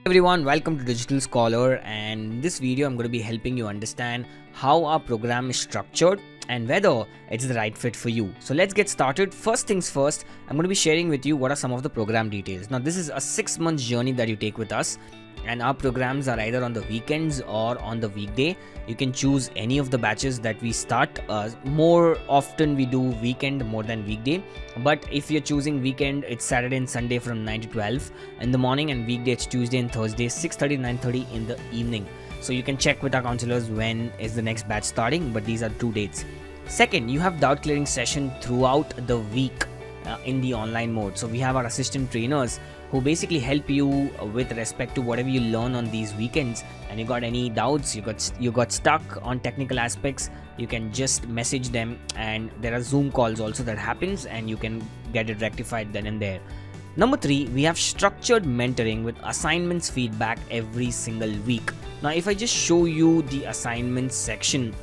Everyone, welcome to Digital Scholar, and in this video I'm going to be helping you understand how our program is structured and whether it's the right fit for you. So let's get started. First things first, I'm going to be sharing with you what are some of the program details. Now this is a 6-month journey that you take with us, and our programs are either on the weekends or on the weekday. You can choose any of the batches that we start. More often we do weekend more than weekday, but if you're choosing weekend, it's Saturday and Sunday from 9 to 12 in the morning, and weekday it's Tuesday and Thursday 6:30 to 9:30 in the evening. So you can check with our counselors when is the next batch starting, but these are 2 dates. Second, you have doubt clearing session throughout the week in the online mode. So we have our assistant trainers who basically help you with respect to whatever you learn on these weekends, and you got any doubts, you got stuck on technical aspects, you can just message them, and there are Zoom calls also that happens, and you can get it rectified then and there. Number 3, we have structured mentoring with assignments feedback every single week. Now if I just show you the assignments section,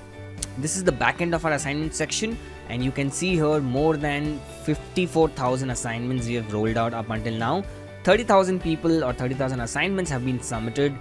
this is the back end of our assignment section, and you can see here more than 54,000 assignments we have rolled out up until now. 30,000 people or 30,000 assignments have been submitted.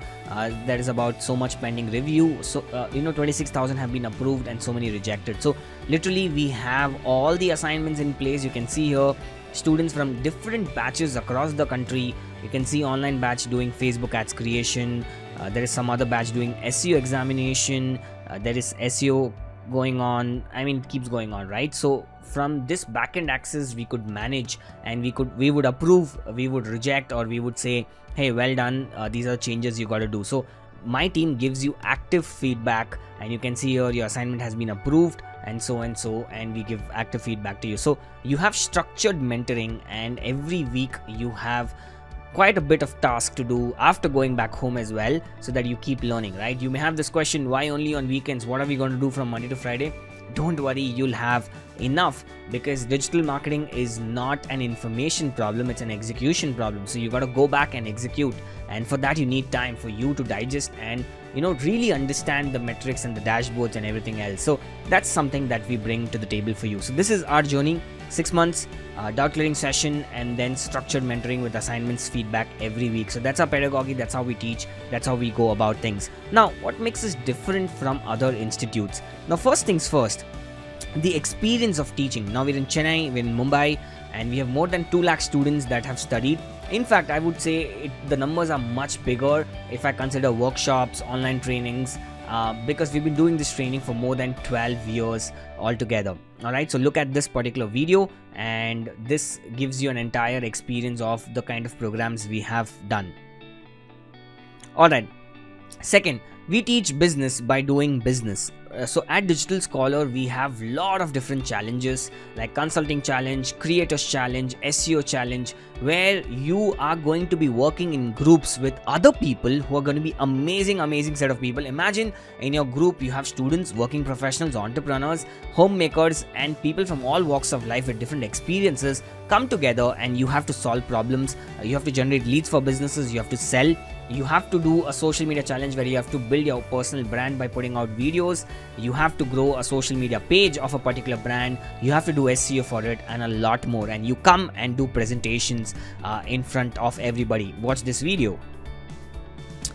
There is about so much pending review. So 26,000 have been approved and so many rejected. So literally we have all the assignments in place. You can see here students from different batches across the country. You can see online batch doing Facebook ads creation. There is some other batch doing SEO examination. There is SEO going on. It keeps going on, right? So from this backend access we could manage, and we would approve, we would reject, or we would say, hey, well done, these are changes you got to do. So my team gives you active feedback, and you can see here your assignment has been approved and so, and we give active feedback to you. So you have structured mentoring, and every week you have quite a bit of task to do after going back home as well, so that you keep learning, right? You may have this question, why only on weekends? What are we going to do from Monday to Friday? Don't worry, you'll have enough, because digital marketing is not an information problem, it's an execution problem. So you got to go back and execute, and for that you need time for you to digest and really understand the metrics and the dashboards and everything else. So that's something that we bring to the table for you. So this is our journey: 6 months, doubt clearing session, and then structured mentoring with assignments feedback every week. So that's our pedagogy, that's how we teach, that's how we go about things. Now what makes us different from other institutes? Now first things first, the experience of teaching. Now we're in Chennai, we're in Mumbai, and we have more than 2 lakh students that have studied. In fact, I would say the numbers are much bigger if I consider workshops, online trainings, because we've been doing this training for more than 12 years altogether. Alright, so look at this particular video, and this gives you an entire experience of the kind of programs we have done. Alright, second, we teach business by doing business. So at Digital Scholar we have lot of different challenges like consulting challenge, creators challenge, SEO challenge, where you are going to be working in groups with other people who are going to be amazing set of people. Imagine in your group you have students, working professionals, entrepreneurs, homemakers, and people from all walks of life with different experiences come together, and you have to solve problems. You have to generate leads for businesses, you have to sell. You have to do a social media challenge where you have to build your personal brand by putting out videos. You have to grow a social media page of a particular brand. You have to do SEO for it, and a lot more. And you come and do presentations in front of everybody. Watch this video.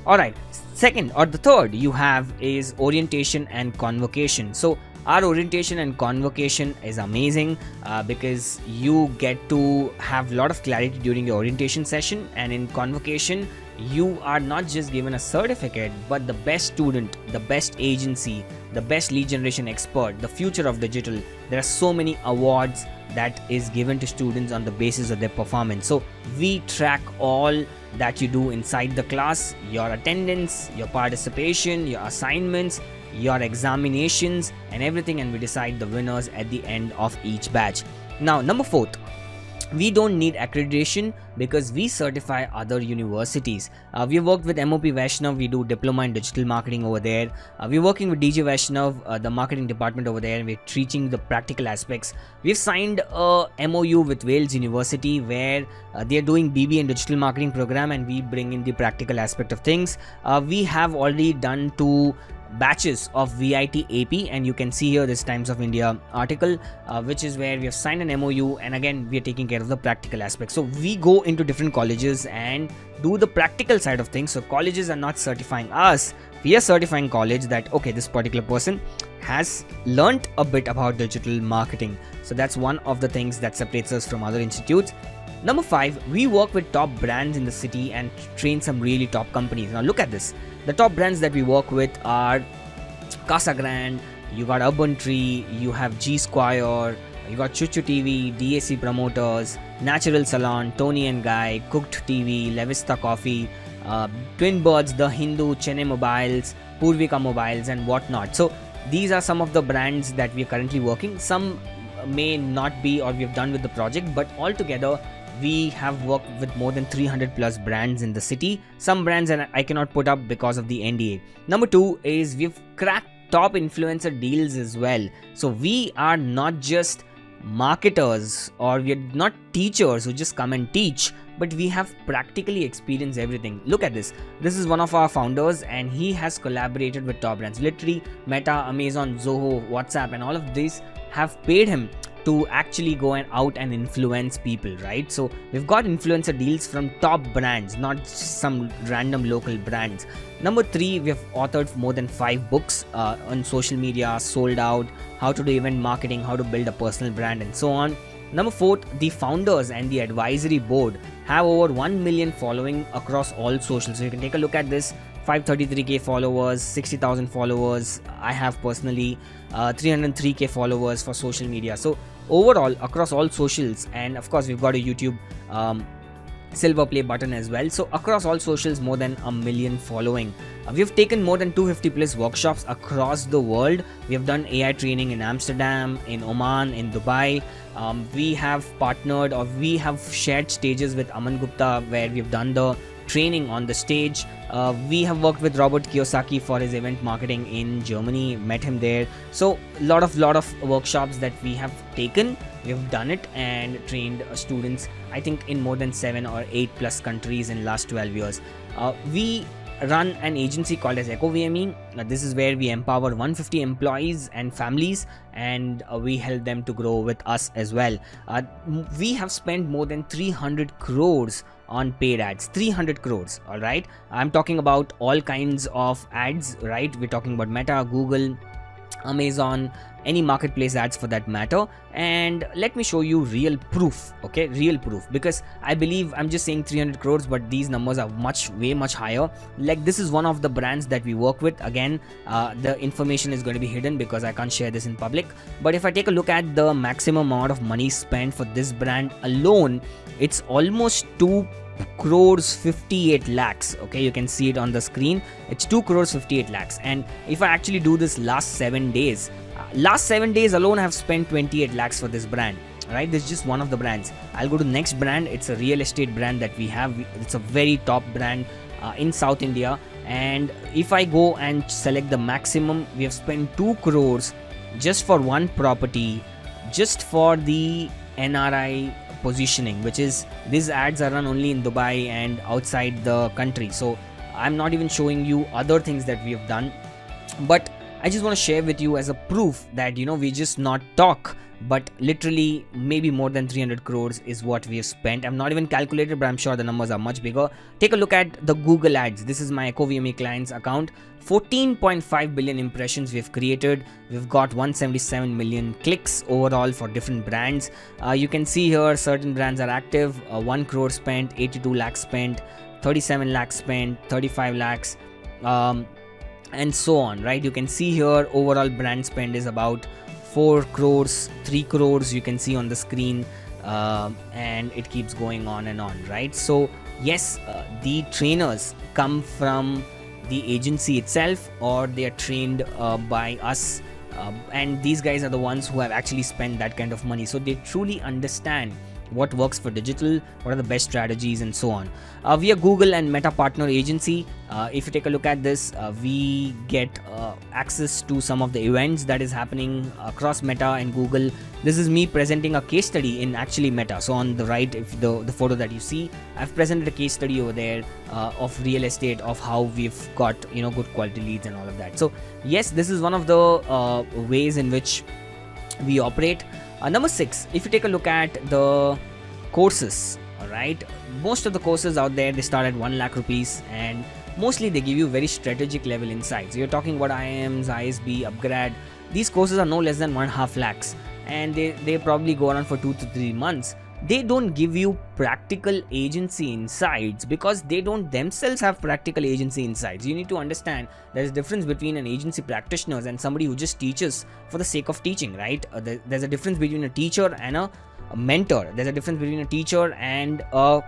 Alright, second or the third you have is orientation and convocation. So our orientation and convocation is amazing because you get to have a lot of clarity during your orientation session, and in convocation you are not just given a certificate, but the best student, the best agency, the best lead generation expert, the future of digital. There are so many awards that is given to students on the basis of their performance. So we track all that you do inside the class, your attendance, your participation, your assignments, your examinations, and everything, and we decide the winners at the end of each batch. Now number 4th, we don't need accreditation because we certify other universities. We worked with MOP Vaishnav, we do diploma in digital marketing over there. We're working with DJ Vaishnav, the marketing department over there, and we're teaching the practical aspects. We've signed a MOU with Wales University where they're doing BB and digital marketing program, and we bring in the practical aspect of things. We have already done 2 batches of VIT AP, and you can see here this Times of India article, which is where we have signed an MOU, and again we are taking care of the practical aspect. So we go into different colleges and do the practical side of things. So colleges are not certifying us, we are certifying college that okay, this particular person has learnt a bit about digital marketing. So that's one of the things that separates us from other institutes. Number 5, we work with top brands in the city and train some really top companies. Now look at this. The top brands that we work with are Casa Grande, you got Urban Tree, you have G Squire, you got Chuchu TV, DAC Promoters, Natural Salon, Tony and Guy, Cooked TV, Levista Coffee, Twin Birds, The Hindu, Chennai Mobiles, Purvika Mobiles and whatnot. So these are some of the brands that we are currently working. Some may not be or we have done with the project, but altogether we have worked with more than 300 plus brands in the city. Some brands and I cannot put up because of the NDA. Number 2 is we've cracked top influencer deals as well. So we are not just marketers or we are not teachers who just come and teach, but we have practically experienced everything. Look at this. This is one of our founders and he has collaborated with top brands. Literally Meta, Amazon, Zoho, WhatsApp and all of these have paid him to actually go and out and influence people, right? So we've got influencer deals from top brands, not some random local brands. Number 3, we have authored more than 5 books on social media, sold out, how to do event marketing, how to build a personal brand and so on. Number 4, the founders and the advisory board have over 1 million following across all socials. So you can take a look at this. 533k followers, 60,000 followers. I have personally 303k followers for social media. So overall across all socials, and of course we've got a YouTube silver play button as well. So across all socials, more than 1 million following. We've taken more than 250 plus workshops across the world. We have done AI training in Amsterdam, in Oman, in Dubai. We have partnered or we have shared stages with Aman Gupta where we've done the training on the stage. We have worked with Robert Kiyosaki for his event marketing in Germany, met him there. So lot of workshops that we have taken, we have done it and trained students, I think in more than 7 or 8 plus countries in last 12 years. We run an agency called as EcoVME. This is where we empower 150 employees and families, and we help them to grow with us as well. We have spent more than 300 crores on paid ads. 300 crores, all right? I'm talking about all kinds of ads, right? We're talking about Meta, Google, Amazon, any marketplace ads for that matter. And let me show you real proof, okay? Real proof, because I believe I'm just saying 300 crores, but these numbers are way much higher. Like this is one of the brands that we work with. Again, the information is going to be hidden because I can't share this in public. But if I take a look at the maximum amount of money spent for this brand alone, it's almost 2 crores 58 lakhs. Okay, you can see it on the screen. It's 2 crores 58 lakhs. And if I actually do this last 7 days, alone I have spent 28 lakhs for this brand, right? This is just one of the brands. I'll go to next brand. It's a real estate brand that we have. It's a very top brand in South India. And if I go and select the maximum, we have spent 2 crores just for one property, just for the NRI positioning, which is these ads are run only in Dubai and outside the country. So I'm not even showing you other things that we have done, but I just want to share with you as a proof that, you know, we just not talk, but literally maybe more than 300 crores is what we have spent. I'm not even calculated, but I'm sure the numbers are much bigger. Take a look at the Google ads. This is my EcoVME clients account. 14.5 billion impressions we've created. We've got 177 million clicks overall for different brands. You can see here certain brands are active. 1 crore spent, 82 lakhs spent, 37 lakhs spent, 35 lakhs, and so on, right? You can see here overall brand spend is about 4 crores, 3 crores you can see on the screen, and it keeps going on and on, right? So yes, the trainers come from the agency itself, or they are trained by us, and these guys are the ones who have actually spent that kind of money. So they truly understand what works for digital, what are the best strategies, and so on. We are Google and Meta partner agency. If you take a look at this, we get access to some of the events that is happening across Meta and Google. This is me presenting a case study in actually Meta. So on the right, if the photo that you see, I've presented a case study over there of real estate, of how we've got good quality leads and all of that. So yes, this is one of the ways in which we operate. Number 6, if you take a look at the courses, alright, most of the courses out there, they start at 1 lakh rupees, and mostly they give you very strategic level insights. You're talking about IIMs, ISB, upgrade. These courses are no less than 1.5 lakhs, and they probably go around for 2 to 3 months. They don't give you practical agency insights because they don't themselves have practical agency insights. You need to understand there's a difference between an agency practitioner and somebody who just teaches for the sake of teaching, right? There's a difference between a teacher and a mentor. There's a difference between a teacher and a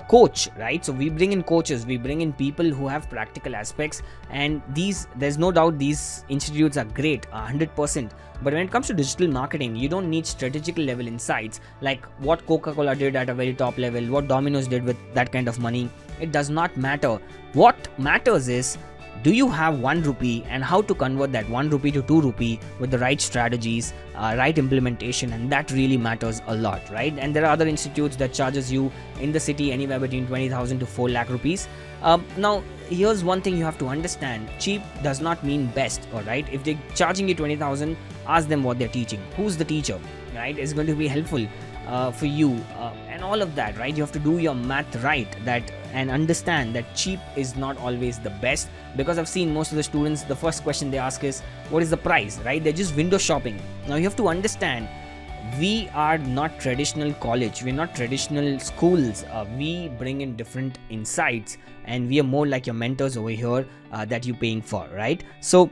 coach, right? So we bring in coaches, we bring in people who have practical aspects, and there's no doubt these institutes are great, 100%. But when it comes to digital marketing, you don't need strategical level insights like what Coca-Cola did at a very top level, what Domino's did with that kind of money. It does not matter. What matters is, do you have 1 rupee and how to convert that 1 rupee to 2 rupee with the right strategies, right implementation, and that really matters a lot, right? And there are other institutes that charges you in the city anywhere between 20,000 to 4 lakh rupees. Now, here's one thing you have to understand. Cheap does not mean best, alright? If they're charging you 20,000, ask them what they're teaching. Who's the teacher, right? It's going to be helpful for you and all of that, right? You have to do your math right and understand that cheap is not always the best, because I've seen most of the students, the first question they ask is, what is the price, right? They're just window shopping. Now you have to understand, we are not traditional college, we're not traditional schools. We bring in different insights, and we are more like your mentors over here that you're paying for, right? So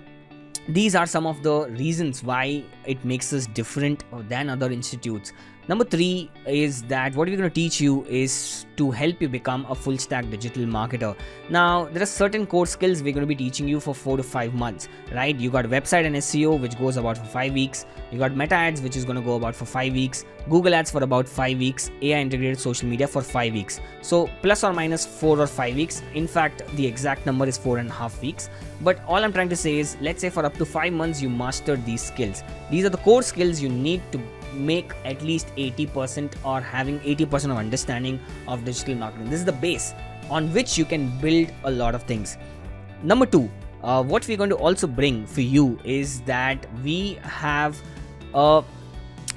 these are some of the reasons why it makes us different than other institutes. Number 3 is that what we're going to teach you is to help you become a full stack digital marketer. Now, there are certain core skills we're going to be teaching you for 4 to 5 months, right? You got website and SEO, which goes about for 5 weeks. You got meta ads, which is going to go about for 5 weeks. Google ads for about 5 weeks. AI integrated social media for 5 weeks. So plus or minus 4 or 5 weeks. In fact, the exact number is 4.5 weeks. But all I'm trying to say is, let's say for up to 5 months, you mastered these skills. These are the core skills you need to make at least 80% or having 80% of understanding of digital marketing. This is the base on which you can build a lot of things. Number 2, what we're going to also bring for you is that we have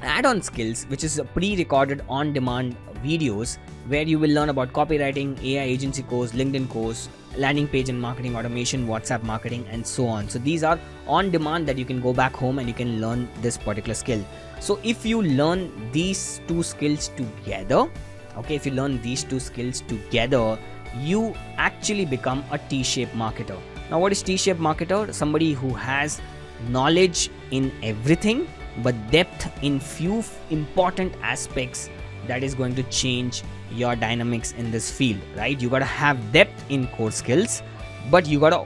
add-on skills, which is a pre-recorded on-demand videos where you will learn about copywriting, AI agency course, LinkedIn course, landing page and marketing automation, WhatsApp marketing, and so on. So these are on demand that you can go back home and you can learn this particular skill. So if you learn these 2 skills together, okay, if you learn these 2 skills together, you actually become a T-shaped marketer. Now, what is T-shaped marketer? Somebody who has knowledge in everything but depth in few important aspects that is going to change your dynamics in this field, right? You got to have depth in core skills, but you got to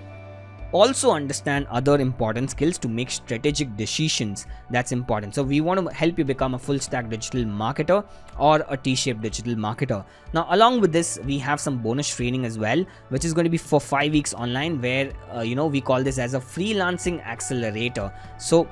also understand other important skills to make strategic decisions. That's important. So we want to help you become a full stack digital marketer or a T-shaped digital marketer. Now, along with this, we have some bonus training as well, which is going to be for 5 weeks online, where we call this as a freelancing accelerator. So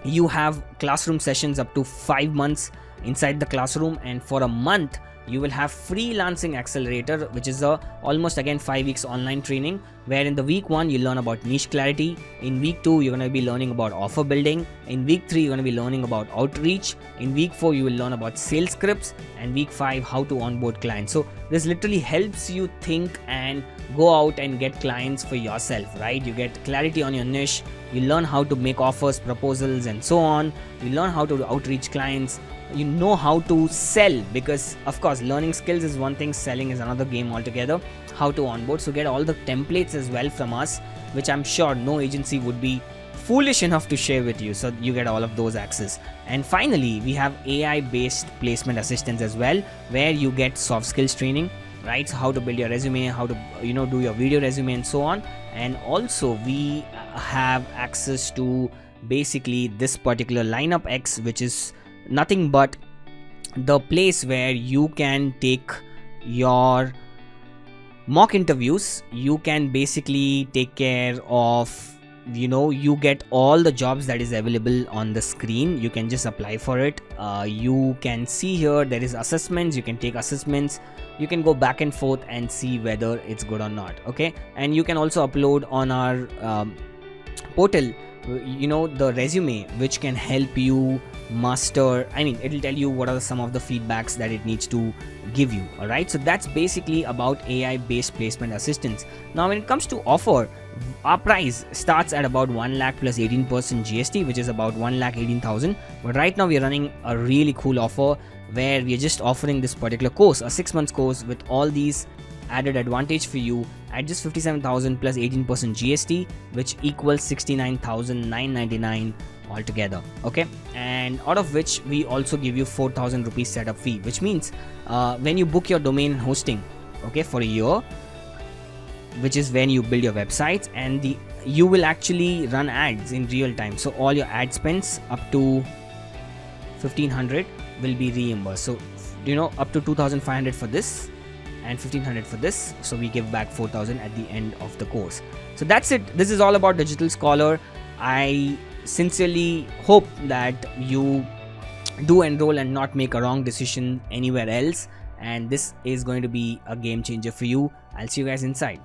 you have classroom sessions up to 5 months inside the classroom, and for a month you will have freelancing accelerator, which is almost again 5 weeks online training, where in the week 1 you learn about niche clarity, in week 2 you're going to be learning about offer building, in week 3 you're going to be learning about outreach, in week 4 you will learn about sales scripts, and week 5 how to onboard clients. So this literally helps you think and go out and get clients for yourself, right? You get clarity on your niche, you learn how to make offers, proposals, and so on. You learn how to outreach clients, you know how to sell, because of course learning skills is one thing, selling is another game altogether. How to onboard. So get all the templates as well from us, which I'm sure no agency would be foolish enough to share with you. So you get all of those access. And finally, we have AI based placement assistance as well, where you get soft skills training, right? So how to build your resume, how to do your video resume, and so on. And also we have access to basically this particular lineup X, which is nothing but the place where you can take your mock interviews. You can basically take care of, you get all the jobs that is available on the screen. You can just apply for it. You can see here there is assessments. You can take assessments. You can go back and forth and see whether it's good or not. Okay, and you can also upload on our portal the resume, which can help you master. It'll tell you what are some of the feedbacks that it needs to give you. All right, so that's basically about AI based placement assistance. Now when it comes to offer, our price starts at about 1 lakh plus 18% GST, which is about 1,18,000. But right now we are running a really cool offer where we are just offering this particular course, a 6 months course with all these added advantage for you at just 57,000 plus 18% GST, which equals 69,999 altogether. Okay, and out of which we also give you 4,000 rupees setup fee, which means when you book your domain hosting, okay, for a year, which is when you build your websites, and you will actually run ads in real time. So all your ad spends up to 1,500 will be reimbursed. So up to 2,500 for this and 1,500 for this. So we give back 4,000 at the end of the course. So that's it. This is all about Digital Scholar. I sincerely hope that you do enroll and not make a wrong decision anywhere else. And this is going to be a game changer for you. I'll see you guys inside.